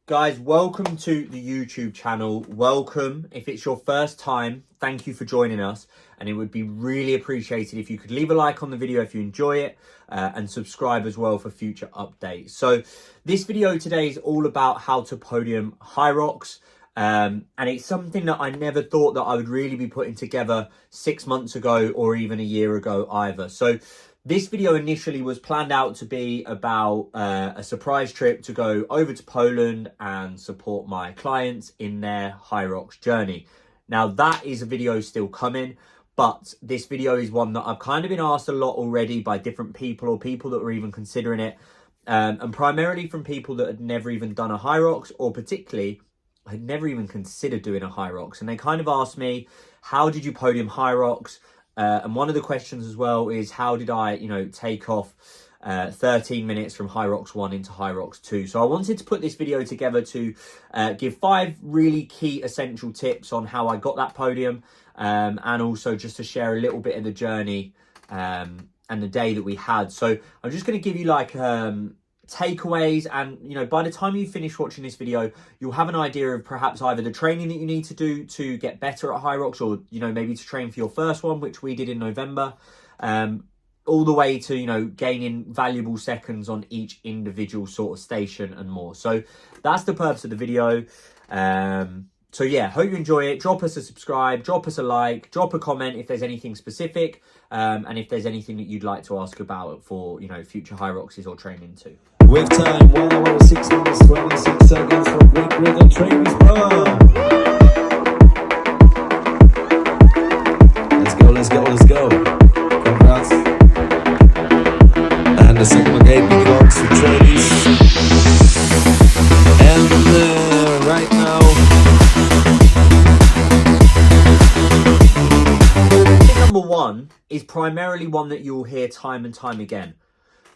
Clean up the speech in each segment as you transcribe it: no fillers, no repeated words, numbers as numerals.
Guys, welcome to the YouTube channel. Welcome. If it's your first time, thank you for joining us. And it would be really appreciated if you could leave a like on the video if you enjoy it and subscribe as well for future updates. So this video today is all about how to podium Hyrox. And it's something that I never thought that I would really be putting together 6 months ago or even a year ago either. So this video initially was planned out to be about a surprise trip to go over to Poland and support my clients in their Hyrox journey. Now that is a video still coming, but this video is one that I've kind of been asked a lot already by different people or people that were even considering it. And primarily from people that had never even done a Hyrox, or particularly had never even considered doing a Hyrox. And they kind of asked me, how did you podium Hyrox? And one of the questions as well is, how did I, take off 13 minutes from Hyrox 1 into Hyrox 2? So I wanted to put this video together to give 5 really key essential tips on how I got that podium, and also just to share a little bit of the journey and the day that we had. So I'm just going to give you like takeaways, and by the time you finish watching this video, you'll have an idea of perhaps either the training that you need to do to get better at Hyrox, or maybe to train for your first one, which we did in November, all the way to gaining valuable seconds on each individual sort of station and more. So that's the purpose of the video. So yeah, hope you enjoy it. Drop us a subscribe, drop us a like, drop a comment if there's anything specific, and if there's anything that you'd like to ask about for future Hyroxes or training too. With time, 1 hour, 6 minutes, 26 seconds for Great Britain Training Spa. Let's go. Congrats. And the second gate belongs to trainees. And right now, number 1 is primarily one that you'll hear time and time again.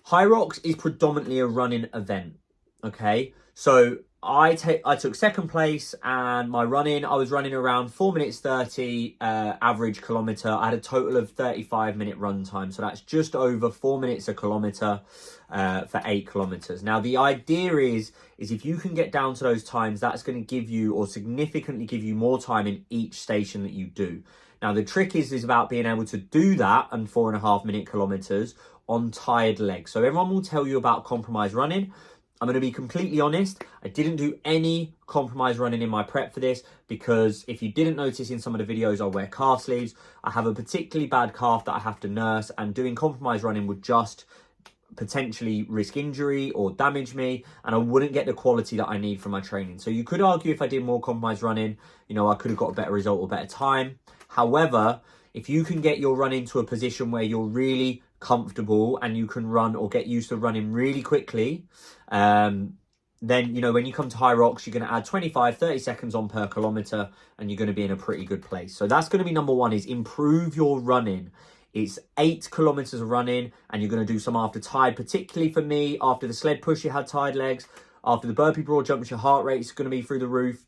Hyrox is predominantly a running event, okay? So I took second place, and my running, I was running around 4 minutes 30 average kilometre. I had a total of 35-minute run time, so that's just over 4 minutes a kilometre for 8 kilometres. Now the idea is if you can get down to those times, that's going to give you, or significantly give you, more time in each station that you do. Now the trick is about being able to do that and 4.5 minute kilometres on tired legs. So everyone will tell you about compromise running. I'm going to be completely honest, I didn't do any compromise running in my prep for this, because if you didn't notice in some of the videos, I wear calf sleeves. I have a particularly bad calf that I have to nurse, and doing compromise running would just potentially risk injury or damage me, and I wouldn't get the quality that I need from my training. So you could argue if I did more compromise running, I could have got a better result or better time. However, if you can get your run into a position where you're really comfortable and you can run or get used to running really quickly, then when you come to Hyrox, you're going to add 25-30 seconds on per kilometre, and you're going to be in a pretty good place. So that's going to be number 1, is improve your running. It's 8 kilometres of running, and you're going to do some after tide. Particularly for me, after the sled push, you had tired legs. After the burpee broad jumps, your heart rate is going to be through the roof.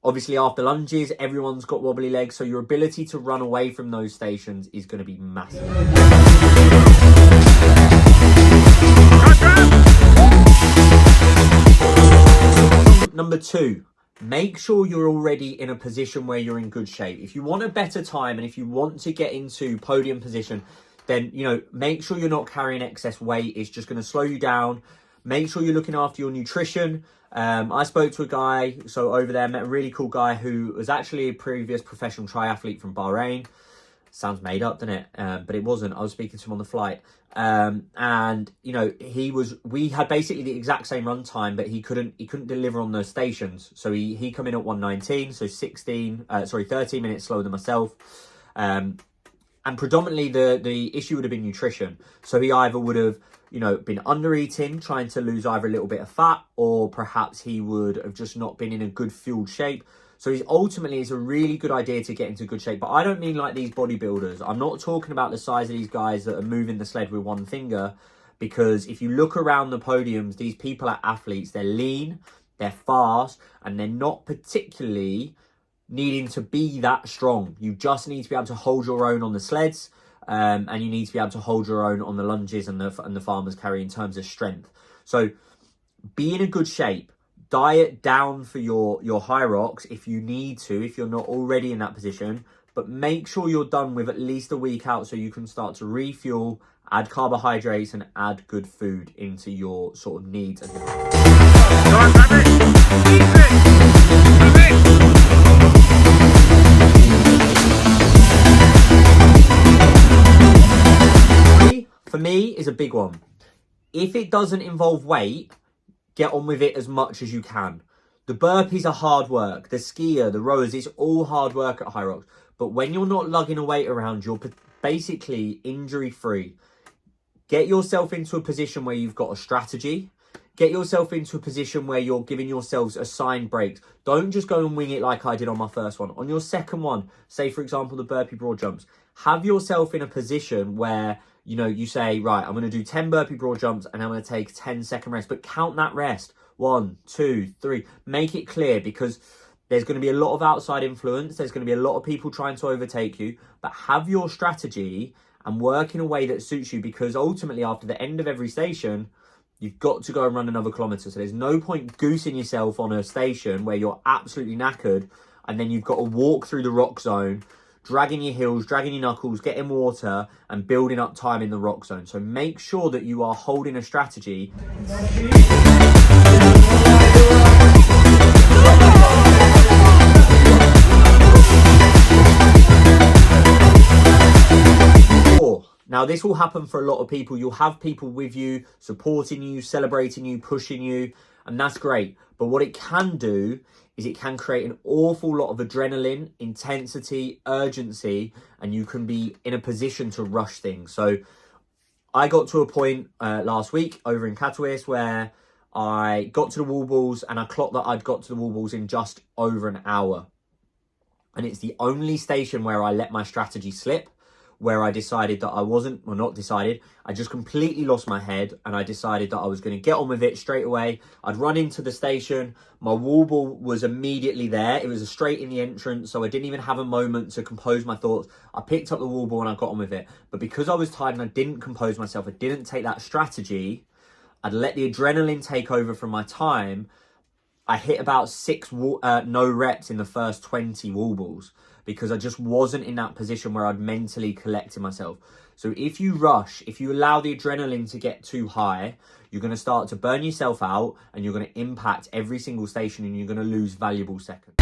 Obviously, after lunges, everyone's got wobbly legs, so your ability to run away from those stations is going to be massive. Number 2, make sure you're already in a position where you're in good shape. If you want a better time and if you want to get into podium position, then, make sure you're not carrying excess weight. It's just going to slow you down. Make sure you're looking after your nutrition. I spoke to a guy, so over there, met a really cool guy who was actually a previous professional triathlete from Bahrain. Sounds made up, doesn't it? But it wasn't. I was speaking to him on the flight. And, we had basically the exact same run time, but he couldn't deliver on those stations. So he come in at 1:19, so 13 minutes slower than myself. And predominantly the issue would have been nutrition. So he either would have, been under eating, trying to lose either a little bit of fat, or perhaps he would have just not been in a good fueled shape. So it's a really good idea to get into good shape. But I don't mean like these bodybuilders. I'm not talking about the size of these guys that are moving the sled with one finger, because if you look around the podiums, these people are athletes. They're lean, they're fast, and they're not particularly needing to be that strong. You just need to be able to hold your own on the sleds. And you need to be able to hold your own on the lunges and the farmer's carry in terms of strength. So be in a good shape, diet down for your Hyrox if you need to, if you're not already in that position, but make sure you're done with at least a week out so you can start to refuel, add carbohydrates and add good food into your sort of needs. For me is a big one. If it doesn't involve weight, get on with it as much as you can. The burpees are hard work. The skier, the rowers, it's all hard work at Hyrox. But when you're not lugging a weight around, you're basically injury-free. Get yourself into a position where you've got a strategy. Get yourself into a position where you're giving yourselves assigned breaks. Don't just go and wing it like I did on my first one. On your second one, say, for example, the burpee broad jumps, have yourself in a position where, you know, you say, right, I'm going to do 10 burpee broad jumps and I'm going to take 10-second rest, but count that rest. 1, 2, 3. Make it clear, because there's going to be a lot of outside influence. There's going to be a lot of people trying to overtake you, but have your strategy and work in a way that suits you, because ultimately after the end of every station, you've got to go and run another kilometre. So there's no point goosing yourself on a station where you're absolutely knackered and then you've got to walk through the rock zone, dragging your heels, dragging your knuckles, getting water and building up time in the rock zone. So make sure that you are holding a strategy. Now, this will happen for a lot of people. You'll have people with you, supporting you, celebrating you, pushing you, and that's great. But what it can do is it can create an awful lot of adrenaline, intensity, urgency, and you can be in a position to rush things. So I got to a point last week over in Katowice where I got to the wall balls and I clocked that I'd got to the wall balls in just over an hour. And it's the only station where I let my strategy slip, where I decided that I wasn't, well, not decided, I just completely lost my head and I decided that I was going to get on with it straight away. I'd run into the station, my wall ball was immediately there. It was straight in the entrance, so I didn't even have a moment to compose my thoughts. I picked up the wall ball and I got on with it. But because I was tired and I didn't compose myself, I didn't take that strategy, I'd let the adrenaline take over from my time. I hit about 6 no reps in the first 20 wall balls, because I just wasn't in that position where I'd mentally collected myself. So if you rush, if you allow the adrenaline to get too high, you're going to start to burn yourself out and you're going to impact every single station and you're going to lose valuable seconds.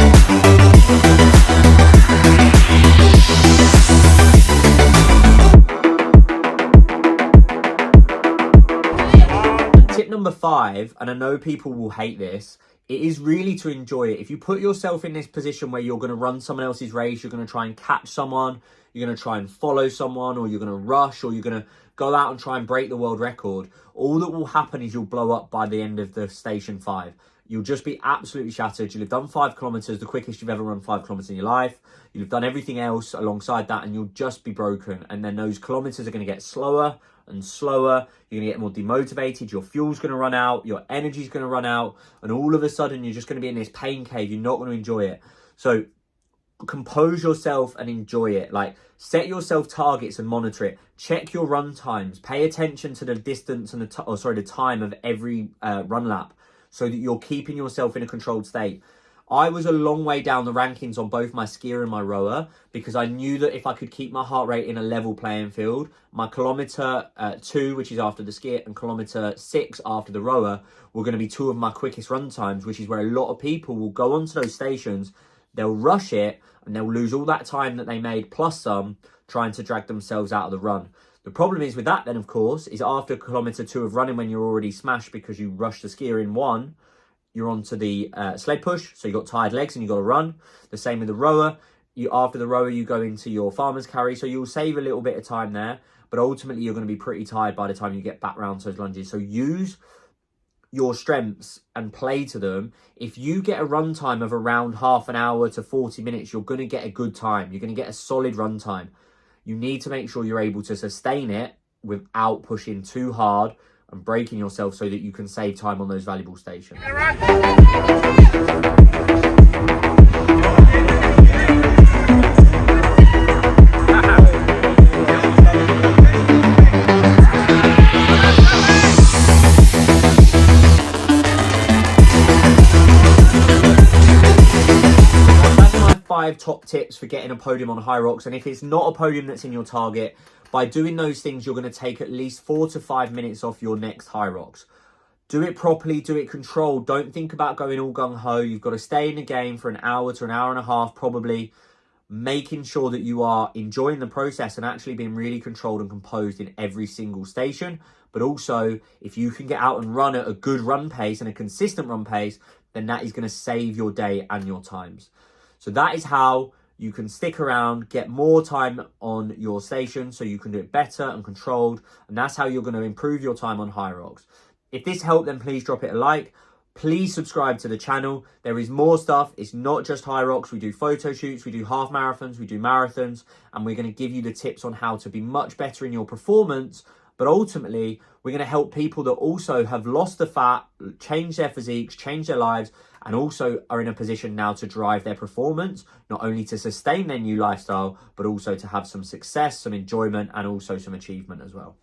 Tip number 5, and I know people will hate this, it is really to enjoy it. If you put yourself in this position where you're going to run someone else's race, you're going to try and catch someone, you're going to try and follow someone, or you're going to rush, or you're going to go out and try and break the world record, all that will happen is you'll blow up by the end of the station 5. You'll just be absolutely shattered. You'll have done 5 kilometres, the quickest you've ever run 5 kilometres in your life. You'll have done everything else alongside that and you'll just be broken. And then those kilometres are going to get slower and slower. You're going to get more demotivated. Your fuel's going to run out. Your energy's going to run out. And all of a sudden, you're just going to be in this pain cave. You're not going to enjoy it. So compose yourself and enjoy it. Like, set yourself targets and monitor it. Check your run times. Pay attention to the distance and the time of every run lap, so that you're keeping yourself in a controlled state. I was a long way down the rankings on both my skier and my rower, because I knew that if I could keep my heart rate in a level playing field, my kilometre 2, which is after the skier, and kilometre 6 after the rower, were going to be 2 of my quickest run times, which is where a lot of people will go onto those stations, they'll rush it, and they'll lose all that time that they made, plus some, trying to drag themselves out of the run. The problem is with that then, of course, is after kilometre 2 of running, when you're already smashed because you rushed the skier in 1, you're onto the sled push, so you've got tired legs and you've got to run. The same with the rower. After the rower, you go into your farmer's carry, so you'll save a little bit of time there, but ultimately you're going to be pretty tired by the time you get back round to those lunges. So use your strengths and play to them. If you get a run time of around half an hour to 40 minutes, you're going to get a good time. You're going to get a solid run time. You need to make sure you're able to sustain it without pushing too hard and breaking yourself, so that you can save time on those valuable stations. 5 top tips for getting a podium on Hyrox. And if it's not a podium that's in your target, by doing those things, you're going to take at least 4 to 5 minutes off your next Hyrox. Do it properly, do it controlled. Don't think about going all gung-ho. You've got to stay in the game for an hour to an hour and a half, probably, making sure that you are enjoying the process and actually being really controlled and composed in every single station. But also, if you can get out and run at a good run pace and a consistent run pace, then that is going to save your day and your times. So that is how you can stick around, get more time on your station so you can do it better and controlled. And that's how you're going to improve your time on Hyrox. If this helped, then please drop it a like. Please subscribe to the channel. There is more stuff. It's not just Hyrox. We do photo shoots, we do half marathons, we do marathons, and we're going to give you the tips on how to be much better in your performance. But ultimately, we're going to help people that also have lost the fat, change their physiques, change their lives, and also are in a position now to drive their performance, not only to sustain their new lifestyle, but also to have some success, some enjoyment, and also some achievement as well.